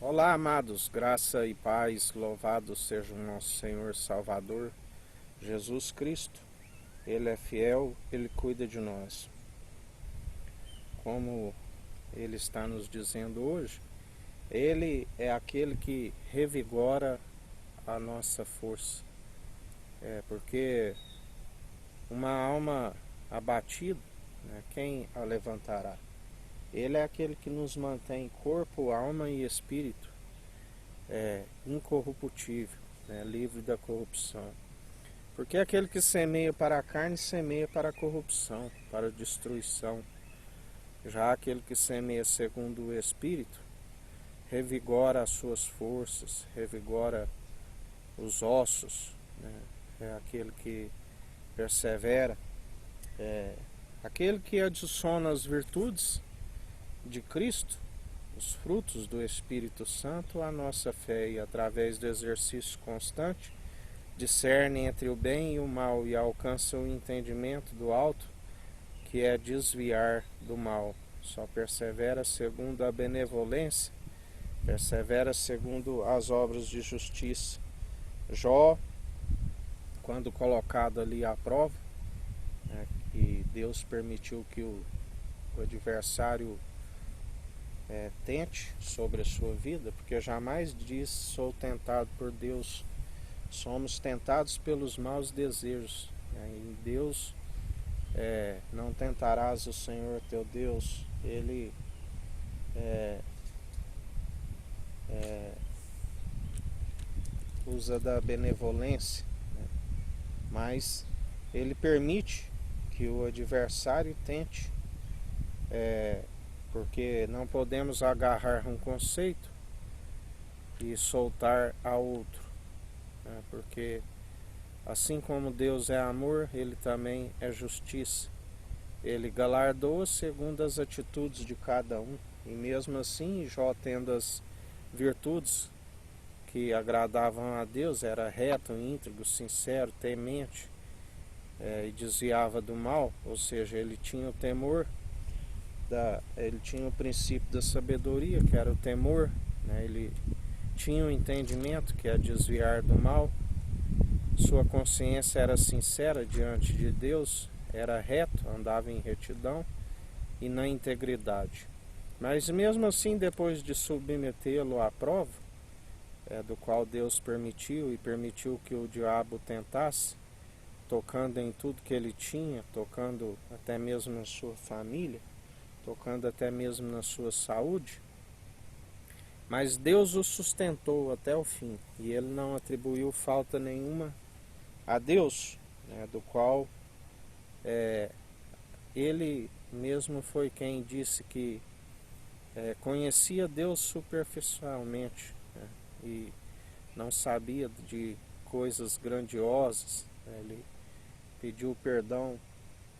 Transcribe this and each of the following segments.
Olá, amados, graça e paz, louvado seja o nosso Senhor Salvador, Jesus Cristo. Ele é fiel, Ele cuida de nós. Como Ele está nos dizendo hoje, Ele é aquele que revigora a nossa força. Porque uma alma abatida, quem a levantará? Ele é aquele que nos mantém corpo, alma e espírito incorruptível, livre da corrupção. Porque aquele que semeia para a carne, semeia para a corrupção, para a destruição. Já aquele que semeia segundo o Espírito, revigora as suas forças, revigora os ossos. É aquele que persevera, aquele que adiciona as virtudes de Cristo, os frutos do Espírito Santo, à nossa fé, e através do exercício constante, discerne entre o bem e o mal e alcança o entendimento do alto, que é desviar do mal. Só persevera segundo a benevolência, persevera segundo as obras de justiça. Jó, quando colocado ali à prova, e Deus permitiu que o adversário tente sobre a sua vida, porque jamais diz: sou tentado por Deus. Somos tentados pelos maus desejos. Em Deus não tentarás o Senhor teu Deus. Ele usa da benevolência, mas Ele permite que o adversário tente, porque não podemos agarrar um conceito e soltar a outro, porque assim como Deus é amor, Ele também é justiça. Ele galardoa segundo as atitudes de cada um, e mesmo assim, Jó, tendo as virtudes que agradavam a Deus, era reto, íntegro, sincero, temente, e desviava do mal, ou seja, ele tinha o temor, ele tinha o princípio da sabedoria, que era o temor, ele tinha o entendimento, que é desviar do mal. Sua consciência era sincera diante de Deus, era reto, andava em retidão e na integridade. Mas mesmo assim, depois de submetê-lo à prova, do qual Deus permitiu, e permitiu que o diabo tentasse, tocando em tudo que ele tinha, tocando até mesmo na sua família, tocando até mesmo na sua saúde, mas Deus o sustentou até o fim, e ele não atribuiu falta nenhuma a Deus, do qual ele mesmo foi quem disse que conhecia Deus superficialmente, e não sabia de coisas grandiosas. Ele pediu perdão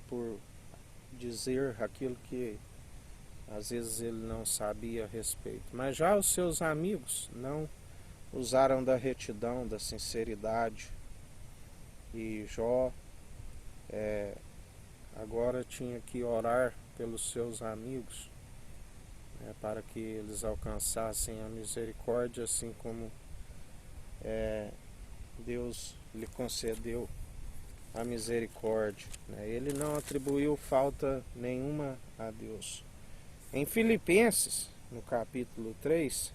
por dizer aquilo que às vezes ele não sabia a respeito. Mas já os seus amigos não usaram da retidão, da sinceridade, e Jó agora tinha que orar pelos seus amigos, para que eles alcançassem a misericórdia, assim como Deus lhe concedeu a misericórdia. Ele não atribuiu falta nenhuma a Deus. Em Filipenses, no capítulo 3,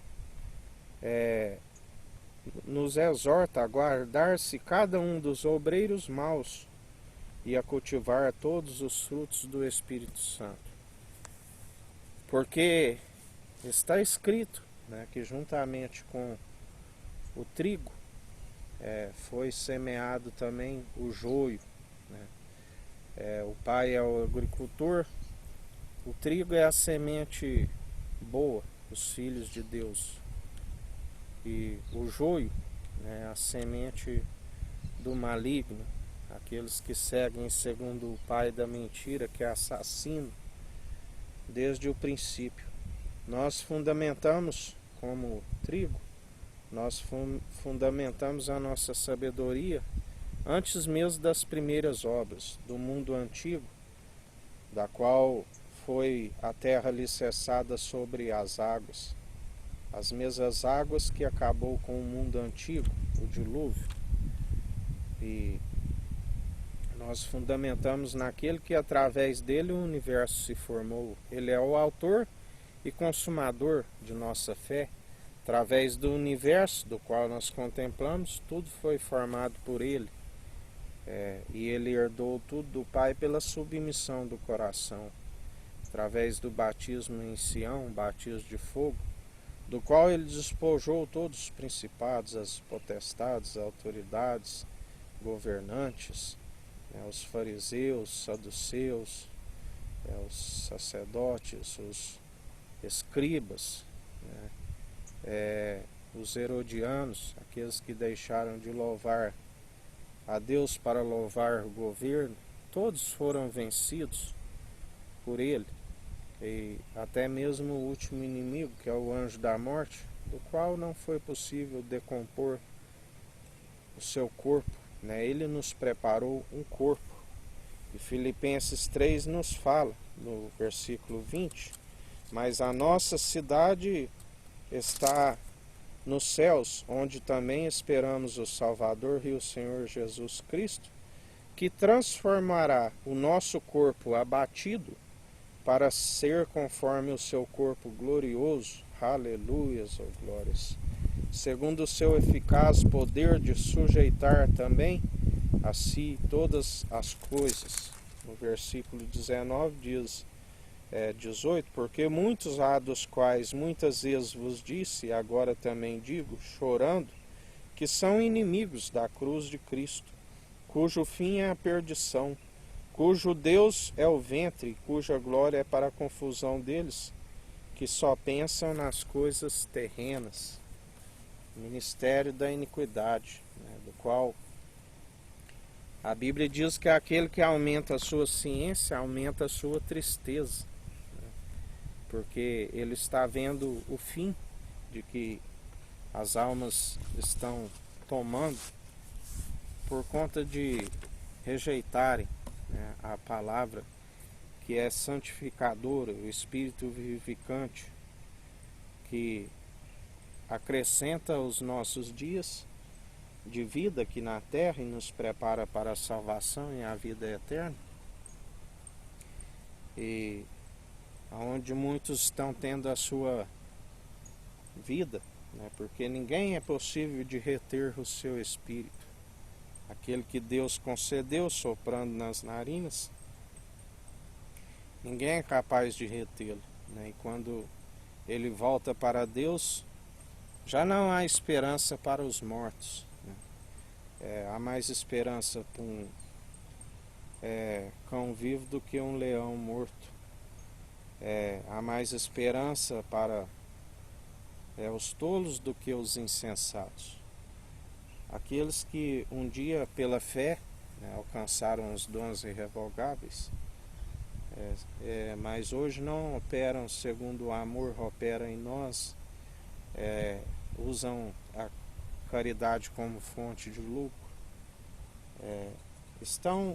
nos exorta a guardar-se cada um dos obreiros maus e a cultivar todos os frutos do Espírito Santo. Porque está escrito, que juntamente com o trigo foi semeado também o joio. O pai é o agricultor, o trigo é a semente boa, os filhos de Deus. E o joio é a semente do maligno, aqueles que seguem segundo o pai da mentira, que é assassino desde o princípio. Nós fundamentamos como trigo, nós fundamentamos a nossa sabedoria antes mesmo das primeiras obras do mundo antigo, da qual foi a terra alicerçada sobre as águas. as mesmas águas que acabou com o mundo antigo, o dilúvio. E nós fundamentamos naquele que através dele o universo se formou. Ele é o autor e consumador de nossa fé. Através do universo do qual nós contemplamos, tudo foi formado por ele. E ele herdou tudo do Pai pela submissão do coração. Através do batismo em Sião, batismo de fogo, do qual ele despojou todos os principados, as potestades, as autoridades, governantes, os fariseus, saduceus, os sacerdotes, os escribas, os herodianos, aqueles que deixaram de louvar a Deus para louvar o governo, todos foram vencidos por ele. E até mesmo o último inimigo, que é o anjo da morte, do qual não foi possível decompor o seu corpo, ele nos preparou um corpo. E Filipenses 3 nos fala, no versículo 20, mas a nossa cidade está nos céus, onde também esperamos o Salvador e o Senhor Jesus Cristo, que transformará o nosso corpo abatido para ser conforme o seu corpo glorioso, aleluias ou glórias, segundo o seu eficaz poder de sujeitar também a si todas as coisas. No versículo 19 diz, 18, porque muitos há dos quais muitas vezes vos disse, e agora também digo, chorando, que são inimigos da cruz de Cristo, cujo fim é a perdição, cujo Deus é o ventre, cuja glória é para a confusão deles, que só pensam nas coisas terrenas. Ministério da iniquidade, do qual a Bíblia diz que aquele que aumenta a sua ciência, aumenta a sua tristeza, porque ele está vendo o fim de que as almas estão tomando por conta de rejeitarem a palavra que é santificadora, o Espírito vivificante, que acrescenta os nossos dias de vida aqui na terra e nos prepara para a salvação e a vida eterna. E onde muitos estão tendo a sua vida, porque ninguém é possível de reter o seu espírito. Aquele que Deus concedeu soprando nas narinas, ninguém é capaz de retê-lo. E quando ele volta para Deus, já não há esperança para os mortos. Há mais esperança para um cão vivo do que um leão morto. Há mais esperança para os tolos do que os insensatos. Aqueles que um dia pela fé alcançaram os dons irrevogáveis, mas hoje não operam segundo o amor opera em nós, usam a caridade como fonte de lucro, estão,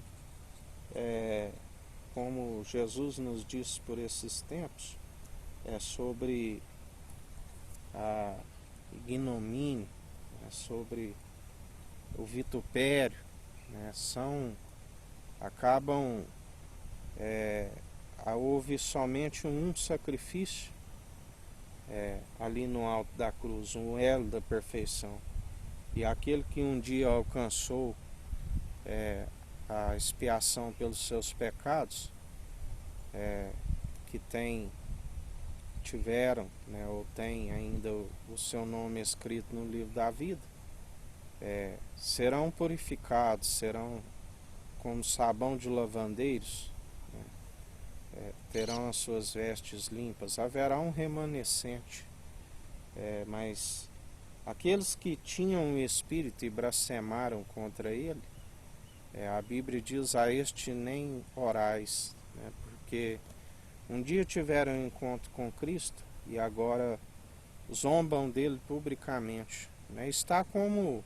como Jesus nos disse por esses tempos, sobre a ignomínia, sobre o vitupério, acabam houve somente um sacrifício ali no alto da cruz, um elo da perfeição, e aquele que um dia alcançou a expiação pelos seus pecados, que tiveram, ou tem ainda o seu nome escrito no livro da vida, serão purificados, serão como sabão de lavandeiros, terão as suas vestes limpas, haverá um remanescente, mas aqueles que tinham o Espírito e blasfemaram contra ele, a Bíblia diz, a este nem orais, porque um dia tiveram um encontro com Cristo e agora zombam dele publicamente. Está como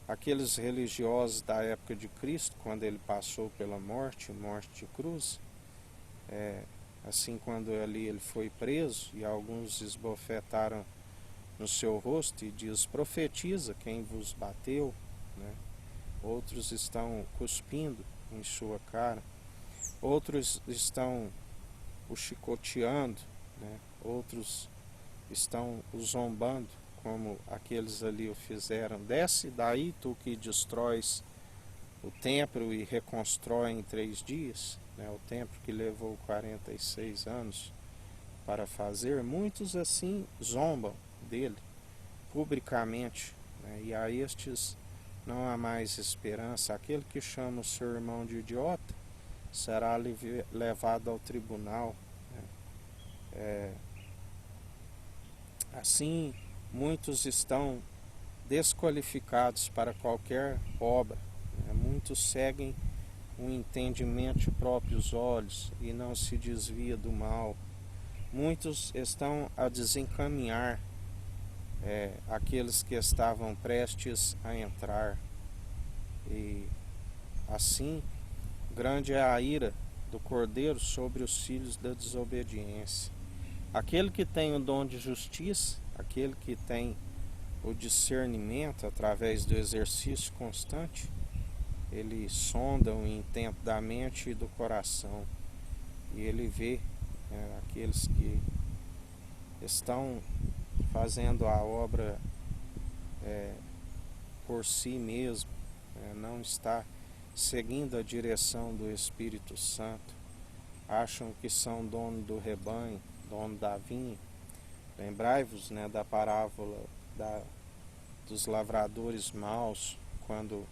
aqueles religiosos da época de Cristo, quando ele passou pela morte de cruz, assim quando ali ele foi preso e alguns esbofetaram no seu rosto e diz: profetiza quem vos bateu, né? Outros estão cuspindo em sua cara, outros estão o chicoteando, né? Outros estão o zombando, como aqueles ali o fizeram. Desce daí, tu que destróis o templo e reconstrói em 3 dias, né? O templo que levou 46 anos para fazer. Muitos assim zombam dele publicamente, né? E a estes não há mais esperança. Aquele que chama o seu irmão de idiota será levado ao tribunal, né? Assim, muitos estão desqualificados para qualquer obra, né? Muitos seguem o entendimento de próprios olhos e não se desvia do mal. Muitos estão a desencaminhar aqueles que estavam prestes a entrar. E assim, grande é a ira do Cordeiro sobre os filhos da desobediência. Aquele que tem o dom de justiça, aquele que tem o discernimento através do exercício constante, ele sonda o intento da mente e do coração, e ele vê aqueles que estão fazendo a obra por si mesmo, não está seguindo a direção do Espírito Santo, acham que são dono do rebanho, dono da vinha. Lembrai-vos, né, da parábola dos lavradores maus, quando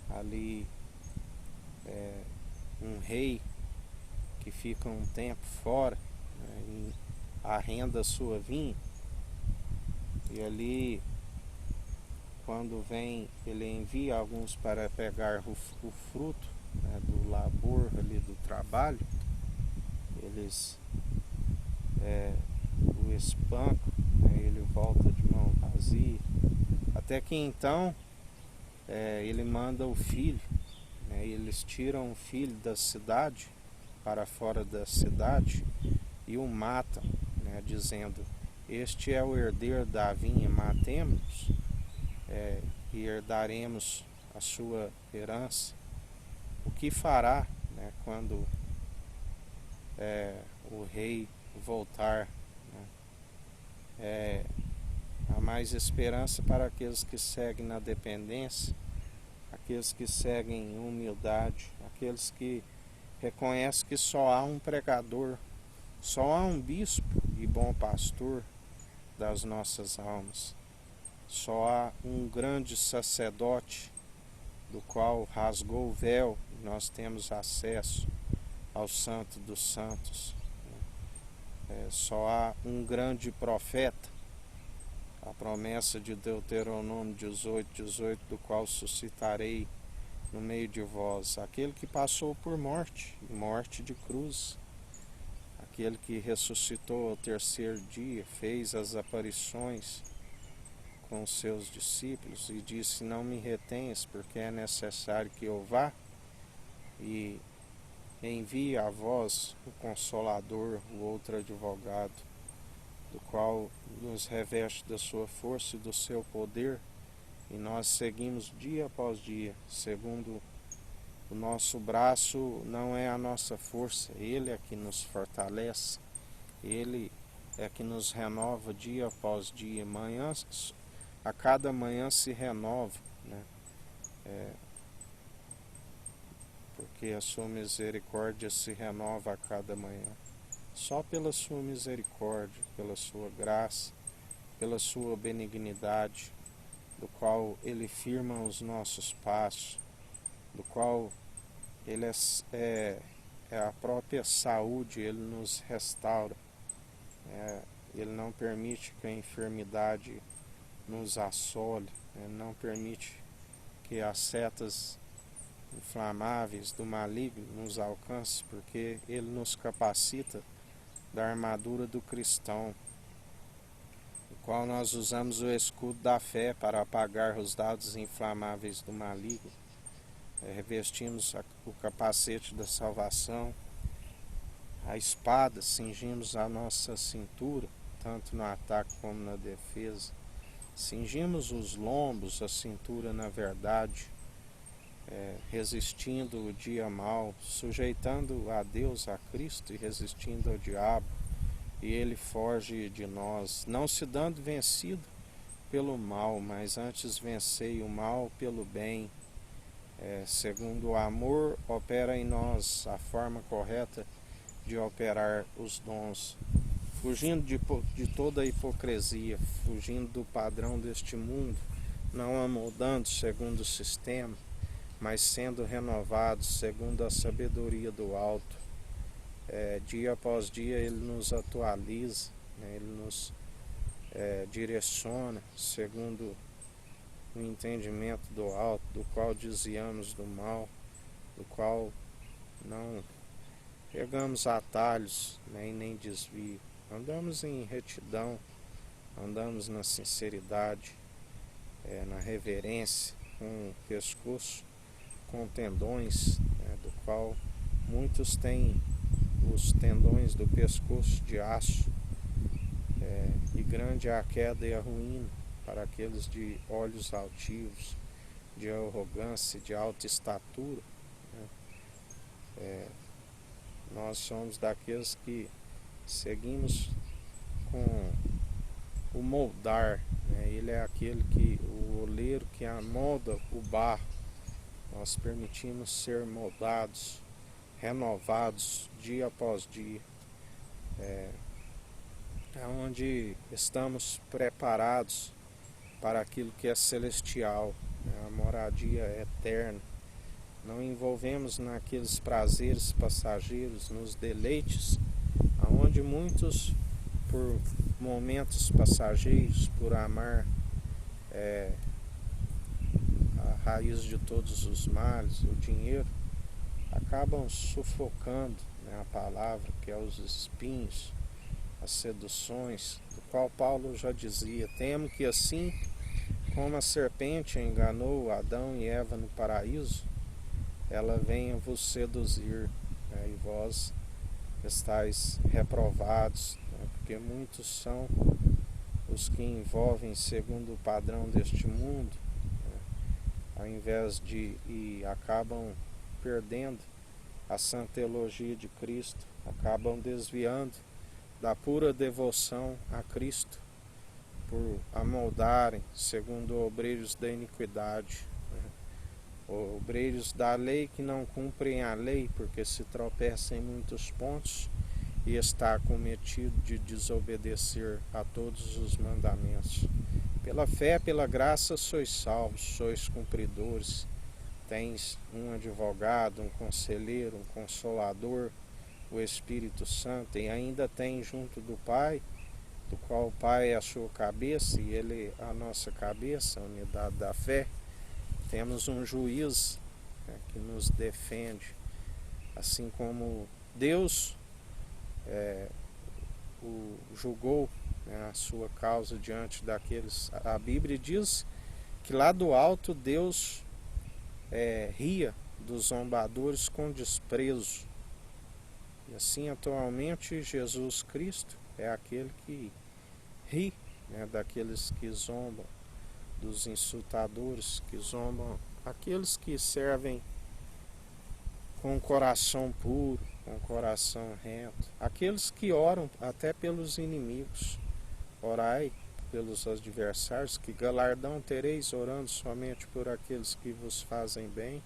ali um rei que fica um tempo fora, né, e arrenda a sua vinha, e ali quando vem, ele envia alguns para pegar o fruto, né, do labor ali, do trabalho. Eles o espancam, né, ele volta de mão vazia, até que então ele manda o filho, né, eles tiram o filho da cidade para fora da cidade e o matam, né, dizendo: este é o herdeiro da vinha, matemos e herdaremos a sua herança. O que fará, né, quando o rei voltar, né? Há mais esperança para aqueles que seguem na dependência, aqueles que seguem em humildade, aqueles que reconhecem que só há um pregador, só há um bispo e bom pastor das nossas almas. Só há um grande sacerdote, do qual rasgou o véu e nós temos acesso ao Santo dos Santos. Só há um grande profeta, a promessa de Deuteronômio 18:18, do qual suscitarei no meio de vós aquele que passou por morte, morte de cruz, aquele que ressuscitou ao 3º dia, fez as aparições com os seus discípulos e disse: não me retenhas, porque é necessário que eu vá e envie a vós o Consolador, o outro advogado, do qual nos reveste da sua força e do seu poder, e nós seguimos dia após dia, segundo o nosso braço. Não é a nossa força, Ele é que nos fortalece, Ele é que nos renova dia após dia. A cada manhã se renova, né? Porque a sua misericórdia se renova a cada manhã. Só pela sua misericórdia, pela sua graça, pela sua benignidade, do qual Ele firma os nossos passos, do qual Ele é a própria saúde, Ele nos restaura. Ele não permite que a enfermidade nos assole, não permite que as setas inflamáveis do maligno nos alcancem, porque Ele nos capacita da armadura do cristão, no qual nós usamos o escudo da fé para apagar os dardos inflamáveis do maligno. Revestimos o capacete da salvação, a espada, cingimos a nossa cintura, tanto no ataque como na defesa. Cingimos os lombos, a cintura na verdade, resistindo o dia mau, sujeitando a Deus, a Cristo, e resistindo ao diabo, e ele foge de nós, não se dando vencido pelo mal, mas antes vencei o mal pelo bem. Segundo o amor, opera em nós a forma correta de operar os dons, fugindo de toda a hipocrisia, fugindo do padrão deste mundo, não amoldando segundo o sistema, mas sendo renovados segundo a sabedoria do alto. Dia após dia ele nos atualiza, né? Ele nos direciona segundo o entendimento do alto, do qual desviamos do mal, do qual não pegamos atalhos, né, e nem desvio. Andamos em retidão, andamos na sinceridade, na reverência, com o pescoço, com tendões, né, do qual muitos têm os tendões do pescoço de aço, e grande é a queda e a ruína para aqueles de olhos altivos, de arrogância, de alta estatura, né? Nós somos daqueles que seguimos com o moldar, né? Ele é aquele que, o oleiro que amolda o barro. Nós permitimos ser moldados, renovados dia após dia, onde estamos preparados para aquilo que é celestial, né? A moradia eterna. Não envolvemos naqueles prazeres passageiros, nos deleites, aonde muitos, por momentos passageiros, por amar a raiz de todos os males, o dinheiro, acabam sufocando, né, a palavra, que é os espinhos, as seduções, do qual Paulo já dizia: temo que assim como a serpente enganou Adão e Eva no paraíso, ela venha vos seduzir, né, e vós estáis reprovados, né, porque muitos são os que envolvem segundo o padrão deste mundo, né, ao invés e acabam perdendo a santa teologia de Cristo, acabam desviando da pura devoção a Cristo, por amoldarem segundo obreiros da iniquidade, né? Obreiros da lei que não cumprem a lei, porque se tropeçam em muitos pontos e está cometido de desobedecer a todos os mandamentos. Pela fé, pela graça sois salvos, sois cumpridores, tens um advogado, um conselheiro, um consolador, o Espírito Santo, e ainda tem junto do Pai, do qual o Pai é a sua cabeça e Ele a nossa cabeça, a unidade da fé. Temos um juiz, né, que nos defende, assim como Deus julgou, né, a sua causa diante daqueles. A Bíblia diz que lá do alto Deus ria dos zombadores com desprezo. E assim atualmente Jesus Cristo é aquele que ri, né, daqueles que zombam, dos insultadores que zombam, aqueles que servem com o coração puro, com o coração reto, aqueles que oram até pelos inimigos. Orai pelos adversários, que galardão tereis orando somente por aqueles que vos fazem bem.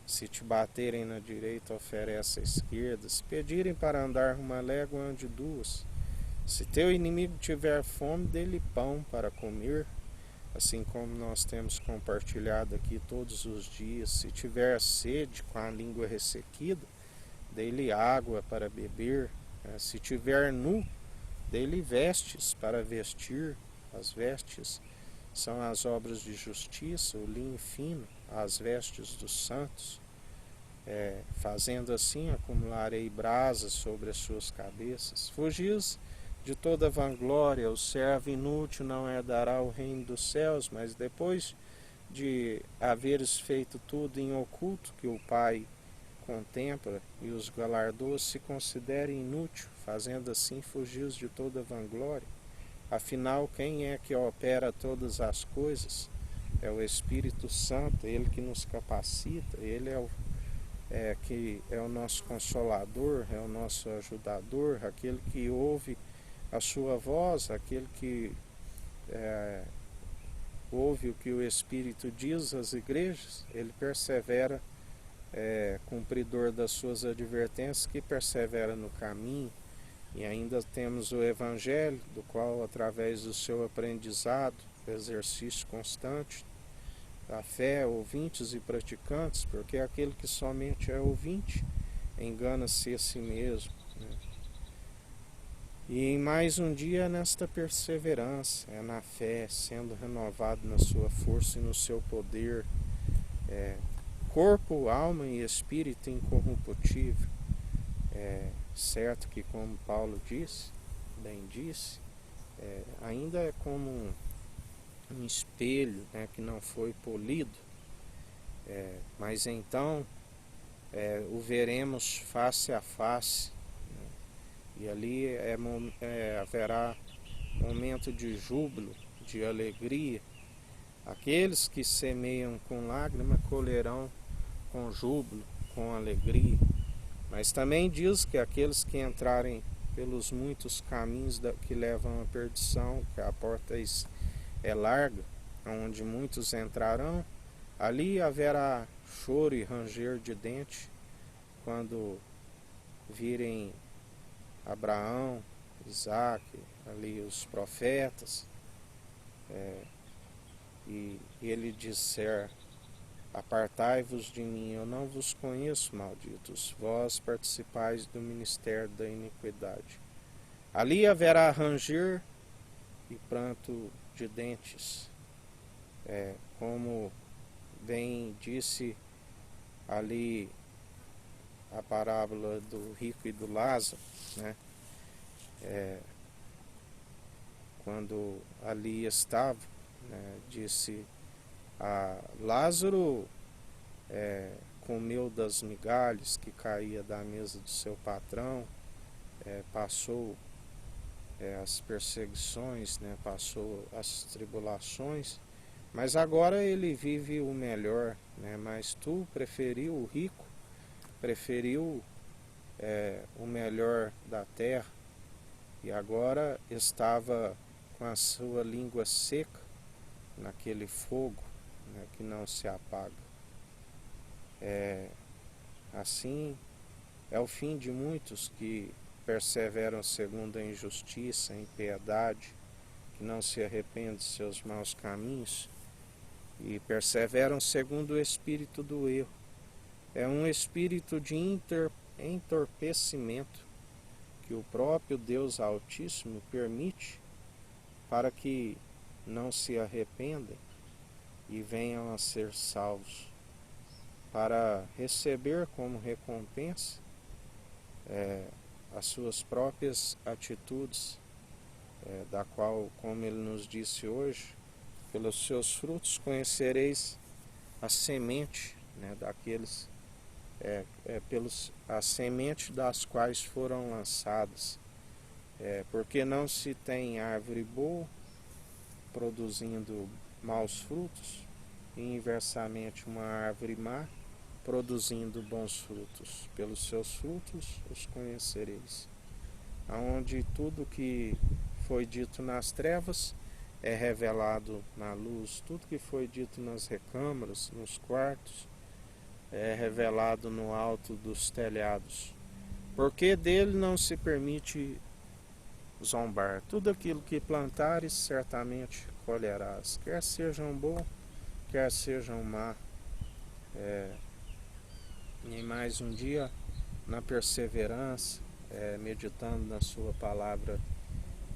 Se te baterem na direita, oferece à esquerda. Se pedirem para andar uma légua, ande duas. Se teu inimigo tiver fome, dê-lhe pão para comer, assim como nós temos compartilhado aqui todos os dias. Se tiver sede, com a língua ressequida, dê-lhe água para beber. Se tiver nu, dê-lhe vestes para vestir. As vestes são as obras de justiça, o linho fino, as vestes dos santos. Fazendo assim, acumularei brasas sobre as suas cabeças. Fugis de toda vanglória, o servo inútil não herdará o reino dos céus, mas depois de haveres feito tudo em oculto, que o Pai contempla e os galardoa, se considere inútil, fazendo assim fugis de toda vanglória. Afinal, quem é que opera todas as coisas? É o Espírito Santo, Ele que nos capacita, Ele que é o nosso consolador, é o nosso ajudador, aquele que ouve a sua voz, aquele que ouve o que o Espírito diz às igrejas. Ele persevera, cumpridor das suas advertências, que persevera no caminho. E ainda temos o Evangelho, do qual, através do seu aprendizado, exercício constante da fé, ouvintes e praticantes, porque aquele que somente é ouvinte engana-se a si mesmo, né? E em mais um dia nesta perseverança, na fé, sendo renovado na sua força e no seu poder, corpo, alma e espírito incorruptível. Certo que, como Paulo bem disse, ainda é como um espelho, né, que não foi polido, mas então o veremos face a face, né, e ali haverá momento de júbilo, de alegria. Aqueles que semeiam com lágrima colherão com júbilo, com alegria. Mas também diz que aqueles que entrarem pelos muitos caminhos que levam à perdição, que a porta é larga, onde muitos entrarão, ali haverá choro e ranger de dente, quando virem Abraão, Isaac, ali os profetas, e ele disser: apartai-vos de mim, eu não vos conheço, malditos, vós participais do ministério da iniquidade. Ali haverá ranger e pranto de dentes, como bem disse ali a parábola do rico e do Lázaro, né? Quando ali estava, né, disse: Lázaro comeu das migalhas que caía da mesa do seu patrão, passou as perseguições, né, passou as tribulações, mas agora ele vive o melhor, né? Mas tu preferiu o rico, preferiu o melhor da terra, e agora estava com a sua língua seca naquele fogo, né, que não se apaga. Assim é o fim de muitos que perseveram segundo a injustiça, a impiedade, que não se arrependem de seus maus caminhos e perseveram segundo o espírito do erro. É um espírito de entorpecimento que o próprio Deus Altíssimo permite para que não se arrependem e venham a ser salvos, para receber como recompensa as suas próprias atitudes, da qual, como ele nos disse hoje, pelos seus frutos conhecereis a semente, né, daqueles, a semente das quais foram lançadas, porque não se tem árvore boa produzindo maus frutos, e inversamente uma árvore má produzindo bons frutos. Pelos seus frutos os conhecereis. Aonde tudo que foi dito nas trevas é revelado na luz, tudo que foi dito nas recâmaras, nos quartos, é revelado no alto dos telhados, porque dele não se permite zombar. Tudo aquilo que plantares certamente colherás, quer sejam bom, quer sejam má. Em mais um dia, na perseverança, meditando na sua palavra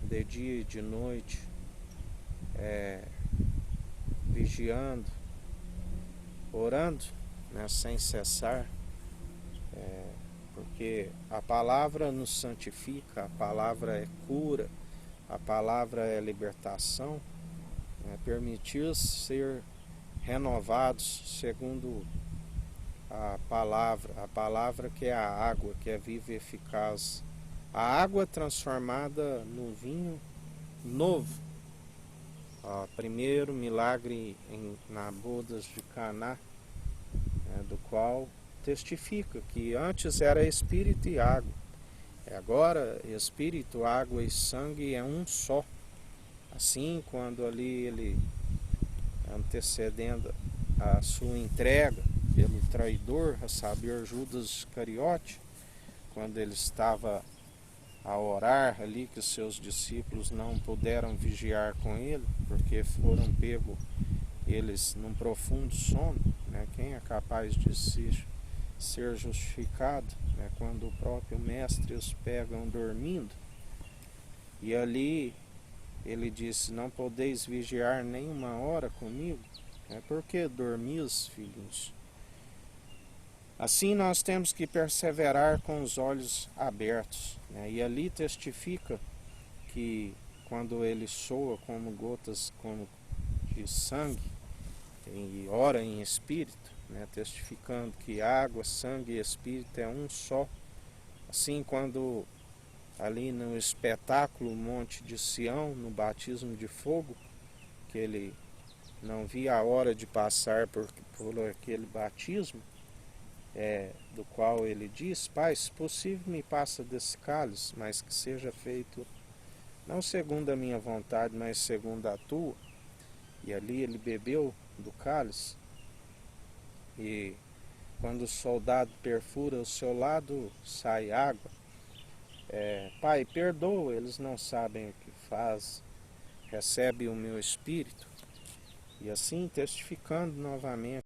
de dia e de noite, vigiando, orando, né, sem cessar, porque a palavra nos santifica, a palavra é cura, a palavra é libertação, permitir ser renovados segundo a palavra que é a água, que é viva e eficaz, a água transformada no vinho novo. Primeiro milagre na bodas de Caná, do qual testifica que antes era espírito e água. Agora espírito, água e sangue é um só. Assim, quando ali ele, antecedendo a sua entrega pelo traidor, a saber, Judas Iscariote, quando ele estava a orar ali, que os seus discípulos não puderam vigiar com ele, porque foram pegos eles num profundo sono, né? Quem é capaz de ser justificado, né? Quando o próprio mestre os pegam dormindo? E ali ele disse: não podeis vigiar nem uma hora comigo? Por que dormis, filhos? Assim nós temos que perseverar com os olhos abertos, né? E ali testifica que quando ele soa como gotas como de sangue e ora em espírito, né? Testificando que água, sangue e espírito é um só. Assim, quando ali no espetáculo Monte de Sião, no batismo de fogo, que ele não via a hora de passar por aquele batismo, do qual ele diz: Pai, se possível me passa desse cálice, mas que seja feito não segundo a minha vontade, mas segundo a tua. E ali ele bebeu do cálice, e quando o soldado perfura o seu lado, sai água. Pai, perdoa, eles não sabem o que faz, recebe o meu espírito. E assim testificando novamente